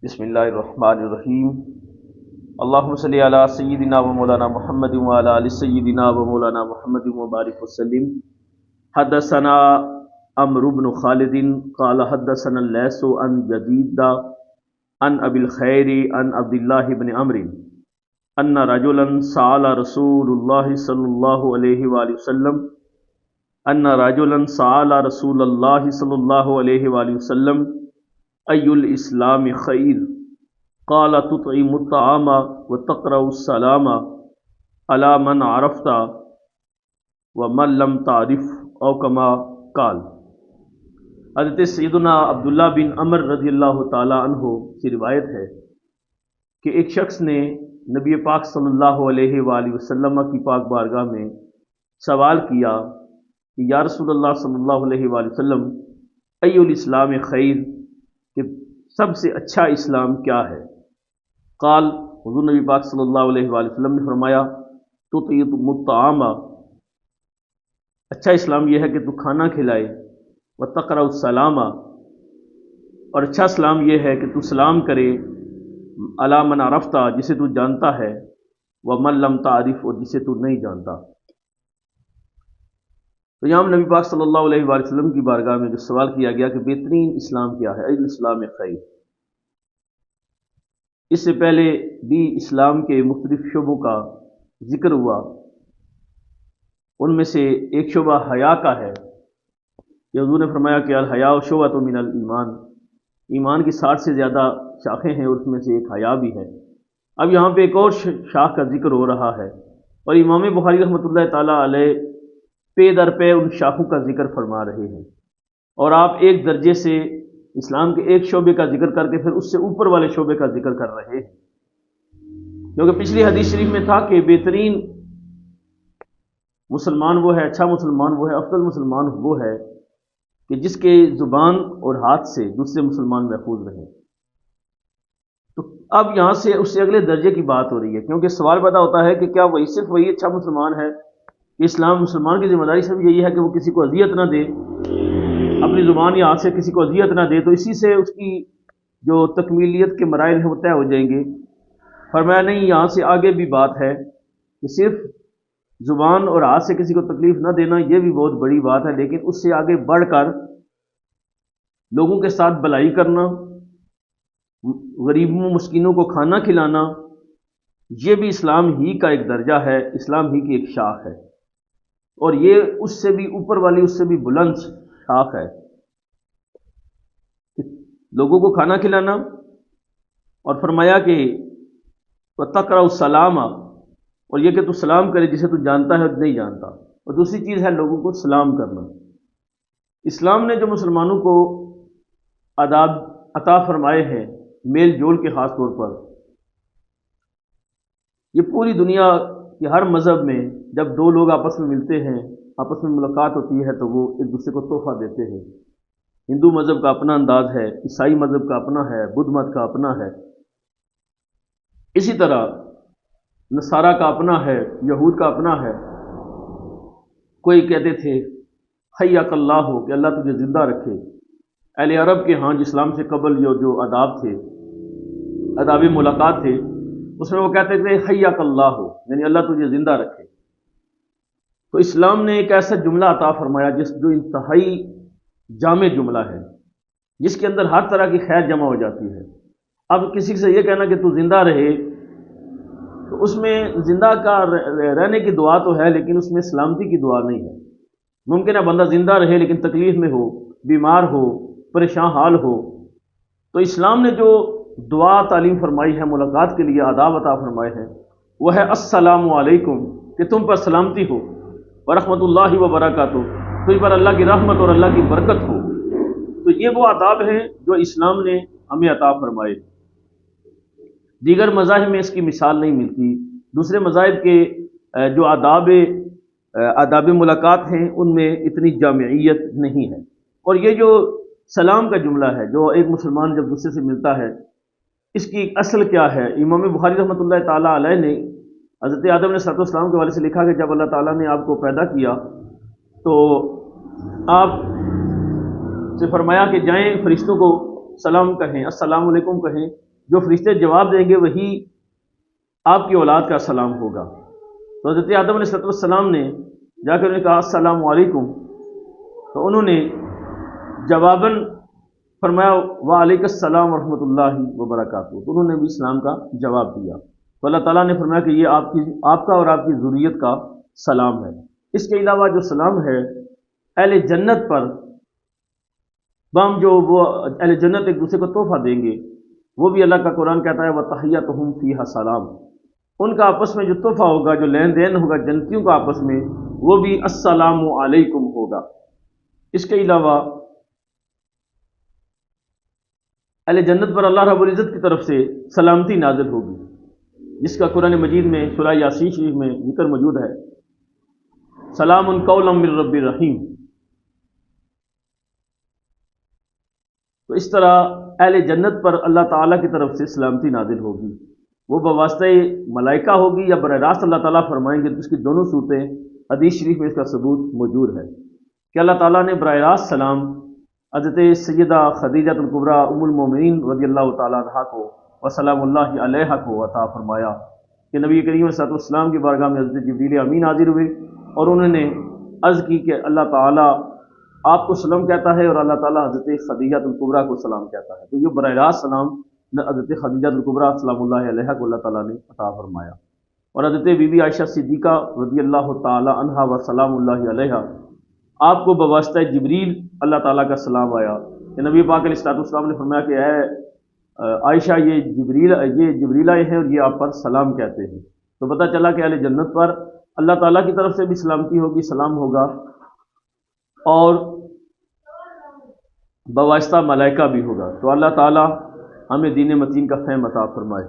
بسم اللہ الرحمن الرحیم۔ اللہم صلی علی سیدنا و مولانا محمد وعلی آل سیدنا و مولانا محمد وبارک وسلم۔ حدثنا عمرو بن خالد قال حدثنا اللیث عن جدید عن ابی الخیر عن عبد اللہ بن عمرو ان رجلا سأل رسول اللہ صلی اللہ علیہ وآلہ وسلم ان رجلا سأل رسول اللہ صلی اللہ علیہ وآلہ وسلم ای الاسلام خیر قال تطعم الطعام وتقرأ السلام على من عرفت ومن لم تعرف او کما قال۔ حضرت سیدنا عبداللہ بن عمر رضی اللہ تعالی عنہ سے روایت ہے کہ ایک شخص نے نبی پاک صلی اللہ علیہ وآلہ وسلم کی پاک بارگاہ میں سوال کیا کہ یا رسول اللہ صلی اللہ علیہ وآلہ وسلم ای الاسلام خیر، کہ سب سے اچھا اسلام کیا ہے؟ قال، حضور نبی پاک صلی اللہ علیہ وآلہ وسلم نے فرمایا تطعم الطعام، اچھا اسلام یہ ہے کہ تو کھانا کھلائے، وتقرأ السلام، اور اچھا اسلام یہ ہے کہ تو سلام کرے، علی من عرفت، جسے تو جانتا ہے، ومن لم تعرف، اور جسے تو نہیں جانتا۔ تو یہاں نبی پاک صلی اللہ علیہ وآلہ وسلم کی بارگاہ میں جو سوال کیا گیا کہ بہترین اسلام کیا ہے، الاسلام خیر۔ اس سے پہلے بھی اسلام کے مختلف شعبوں کا ذکر ہوا، ان میں سے ایک شعبہ حیا کا ہے کہ حضور نے فرمایا کہ الحیاء شعبۃ من الایمان، ایمان کی 60 سے زیادہ شاخیں ہیں، اس میں سے ایک حیا بھی ہے۔ اب یہاں پہ ایک اور شاخ کا ذکر ہو رہا ہے، اور امام بخاری رحمۃ اللہ تعالیٰ علیہ پے در پے ان شاخوں کا ذکر فرما رہے ہیں، اور آپ ایک درجے سے اسلام کے ایک شعبے کا ذکر کر کے پھر اس سے اوپر والے شعبے کا ذکر کر رہے ہیں، کیونکہ پچھلی حدیث شریف میں تھا کہ بہترین مسلمان وہ ہے، اچھا مسلمان وہ ہے، افضل مسلمان وہ ہے کہ جس کے زبان اور ہاتھ سے دوسرے مسلمان محفوظ رہیں۔ تو اب یہاں سے اس سے اگلے درجے کی بات ہو رہی ہے، کیونکہ سوال پیدا ہوتا ہے کہ کیا صرف وہی اچھا مسلمان ہے؟ کہ اسلام مسلمان کی ذمہ داری صرف یہی ہے کہ وہ کسی کو اذیت نہ دے، اپنی زبان یا ہاتھ سے کسی کو اذیت نہ دے، تو اسی سے اس کی جو تکمیلیت کے مراحل ہیں وہ طے ہو جائیں گے؟ فرمایا نہیں، یہاں سے آگے بھی بات ہے کہ صرف زبان اور ہاتھ سے کسی کو تکلیف نہ دینا یہ بھی بہت بڑی بات ہے، لیکن اس سے آگے بڑھ کر لوگوں کے ساتھ بھلائی کرنا، غریبوں مسکینوں کو کھانا کھلانا، یہ بھی اسلام ہی کا ایک درجہ ہے، اسلام ہی کی ایک شاخ ہے، اور یہ اس سے بھی اوپر والی، اس سے بھی بلند شاخ ہے کہ لوگوں کو کھانا کھلانا، اور فرمایا کہ وَتَقْرَأُ السَّلَامَ، اور یہ کہ تو سلام کرے جسے تو جانتا ہے اور نہیں جانتا، اور دوسری چیز ہے لوگوں کو سلام کرنا۔ اسلام نے جو مسلمانوں کو آداب عطا فرمائے ہیں میل جول کے، خاص طور پر یہ پوری دنیا کے ہر مذہب میں جب دو لوگ آپس میں ملتے ہیں، آپس میں ملاقات ہوتی ہے، تو وہ ایک دوسرے کو تحفہ دیتے ہیں۔ ہندو مذہب کا اپنا انداز ہے، عیسائی مذہب کا اپنا ہے، بدھ مت کا اپنا ہے، اسی طرح نصارہ کا اپنا ہے، یہود کا اپنا ہے۔ کوئی کہتے تھے حیاک اللہ ہو، کہ اللہ تجھے زندہ رکھے۔ اہل عرب کے ہاں اسلام سے قبل جو آداب تھے، آداب ملاقات تھے، اس میں وہ کہتے تھے حیاک اللہ ہو، یعنی اللہ تجھے زندہ رکھے۔ تو اسلام نے ایک ایسا جملہ عطا فرمایا جو انتہائی جامع جملہ ہے، جس کے اندر ہر طرح کی خیر جمع ہو جاتی ہے۔ اب کسی سے یہ کہنا کہ تو زندہ رہے، تو اس میں زندہ کا رہنے کی دعا تو ہے، لیکن اس میں سلامتی کی دعا نہیں ہے۔ ممکن ہے بندہ زندہ رہے لیکن تکلیف میں ہو، بیمار ہو، پریشان حال ہو۔ تو اسلام نے جو دعا تعلیم فرمائی ہے، ملاقات کے لیے آداب عطا فرمائے ہیں، وہ ہے السلام علیکم، کہ تم پر سلامتی ہو، ورحمۃ اللہ وبرکاتہ، تجھ پر اللہ کی رحمت اور اللہ کی برکت ہو۔ تو یہ وہ آداب ہیں جو اسلام نے ہمیں عطا فرمائے۔ دیگر مذاہب میں اس کی مثال نہیں ملتی۔ دوسرے مذاہب کے جو آداب ملاقات ہیں ان میں اتنی جامعیت نہیں ہے۔ اور یہ جو سلام کا جملہ ہے، جو ایک مسلمان جب دوسرے سے ملتا ہے، اس کی اصل کیا ہے؟ امام بخاری رحمۃ اللہ تعالیٰ علیہ نے حضرت آدم علیہ السلام کے حوالے سے لکھا کہ جب اللہ تعالیٰ نے آپ کو پیدا کیا تو آپ سے فرمایا کہ جائیں فرشتوں کو سلام کہیں، السلام علیکم کہیں، جو فرشتے جواب دیں گے وہی آپ کی اولاد کا سلام ہوگا۔ تو حضرت آدم علیہ السلام نے جا کر انہوں نے کہا السلام علیکم، تو انہوں نے جواباً فرمایا وعلیکم السلام ورحمۃ اللہ وبرکاتہ، تو انہوں نے بھی اسلام کا جواب دیا۔ تو اللہ تعالیٰ نے فرمایا کہ یہ آپ کا اور آپ کی ذریت کا سلام ہے۔ اس کے علاوہ جو سلام ہے اہل جنت پر، وہ اہل جنت ایک دوسرے کو تحفہ دیں گے، وہ بھی اللہ کا قرآن کہتا ہے وَتَحِيَّتُهُمْ فِيهَا سلام، ان کا آپس میں جو تحفہ ہوگا، جو لین دین ہوگا جنتیوں کا آپس میں، وہ بھی السلام علیکم ہوگا۔ اس کے علاوہ اہل جنت پر اللہ رب العزت کی طرف سے سلامتی نازل ہوگی، جس کا قرآن مجید میں سورہ یاسین شریف میں ذکر موجود ہے، سلام قولا من رب الرحیم۔ تو اس طرح اہل جنت پر اللہ تعالیٰ کی طرف سے سلامتی نازل ہوگی، وہ بواسطہ ملائکہ ہوگی یا براہ راست اللہ تعالیٰ فرمائیں گے۔ اس کی دونوں صورتیں حدیث شریف میں اس کا ثبوت موجود ہے کہ اللہ تعالیٰ نے براہ راست سلام حضرت سیدہ خدیجہ الکبریٰ ام المومنین رضی اللہ تعالیٰ عنہا کو وسلام اللہ علیہا کو عطا فرمایا کہ نبی کریم صلی اللہ علیہ وسلم کی بارگاہ میں حضرت جبریل امین حاضر ہوئے اور انہوں نے عرض کی کہ اللہ تعالیٰ آپ کو سلام کہتا ہے اور اللہ تعالیٰ حضرت خدیجہ الکبریٰ کو سلام کہتا ہے۔ تو یہ براہ راست سلام حضرت خدیجہ الکبریٰ سلام اللہ علیہا کو اللہ تعالیٰ نے عطا فرمایا، اور حضرت بی بی عائشہ صدیقہ رضی اللہ تعالیٰ عنہا و سلام اللہ علیہا آپ کو بواسطہ جبریل اللہ تعالیٰ کا سلام آیا کہ نبی پاک علیہ الصلوۃ والسلام نے فرمایا کہ اے عائشہ یہ جبریل آئے ہیں اور یہ آپ پر سلام کہتے ہیں۔ تو پتہ چلا کہ اہل جنت پر اللہ تعالیٰ کی طرف سے بھی سلامتی ہوگی، سلام ہوگا، اور بواسطہ ملائکہ بھی ہوگا۔ تو اللہ تعالیٰ ہمیں دین متین کا فہم عطا فرمائے۔